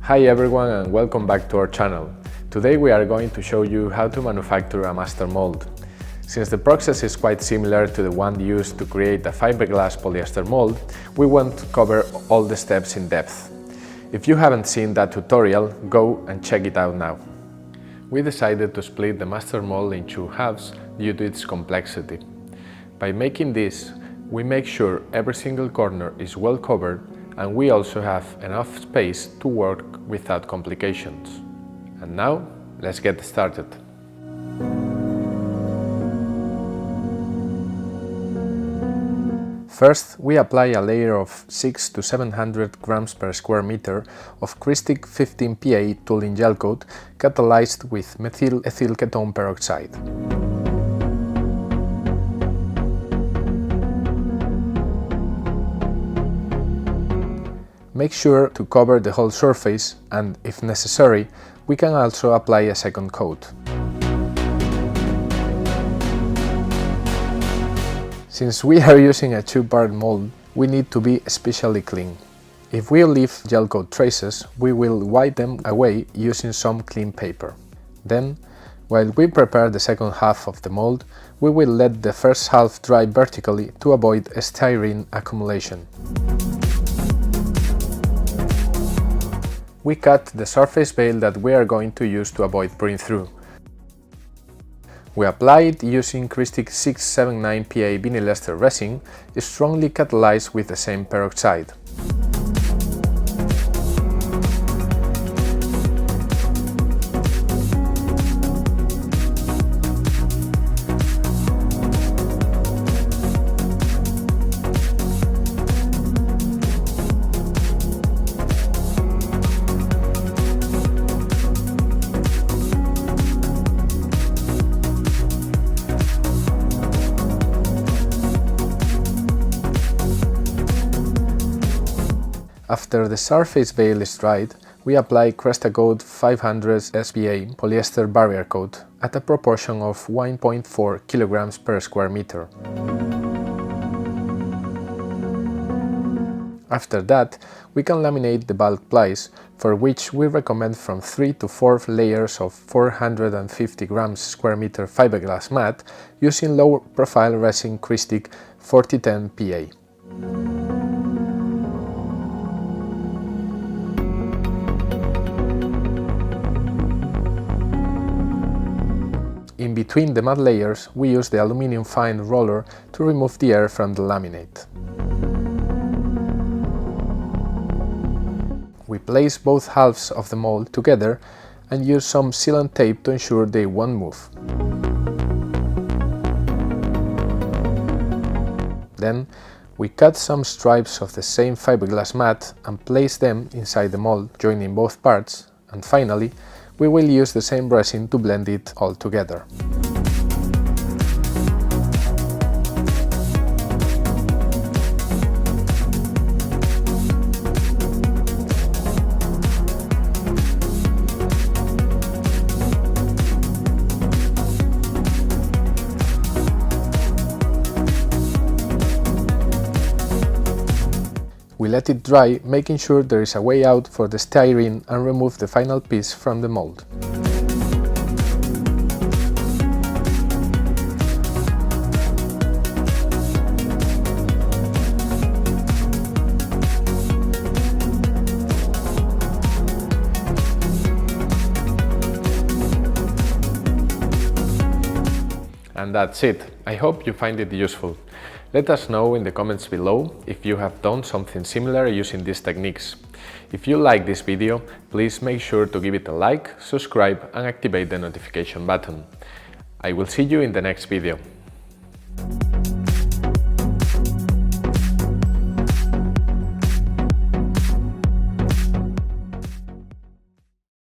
Hi everyone and welcome back to our channel. Today we are going to show you how to manufacture a master mold. Since the process is quite similar to the one used to create a fiberglass polyester mold, we won't cover all the steps in depth. If you haven't seen that tutorial, go and check it out now. We decided to split the master mold in two halves due to its complexity. By making this, we make sure every single corner is well covered and we also have enough space to work without complications. And now, let's get started. First, we apply a layer of 600 to 700 grams per square meter of Cristic 15 PA tooling Gelcoat catalyzed with methyl ethyl ketone peroxide. Make sure to cover the whole surface and, if necessary, we can also apply a second coat. Since we are using a two-part mold, we need to be especially clean. If we leave Gelcoat traces, we will wipe them away using some clean paper. Then, while we prepare the second half of the mold, we will let the first half dry vertically to avoid styrene accumulation. We cut the surface veil that we are going to use to avoid print-through. We apply it using Cristic 679 PA vinyl ester resin, strongly catalyzed with the same peroxide. After the surface veil is dried, we apply Gelcoat 500 SPA polyester barrier coat at a proportion of 1.4 kilograms per square meter. After that, we can laminate the bulk plies, for which we recommend from 3 to 4 layers of 450 grams square meter fiberglass mat using low profile resin Cristic 4010 PA. In between the mat layers, we use the aluminum fine roller to remove the air from the laminate. We place both halves of the mold together and use some sealant tape to ensure they won't move. Then, we cut some stripes of the same fiberglass mat and place them inside the mold, joining both parts, and finally, we will use the same resin to blend it all together. We let it dry, making sure there is a way out for the styrene, and remove the final piece from the mold. And that's it. I hope you find it useful. Let us know in the comments below if you have done something similar using these techniques. If you like this video, please make sure to give it a like, subscribe and activate the notification button. I will see you in the next video.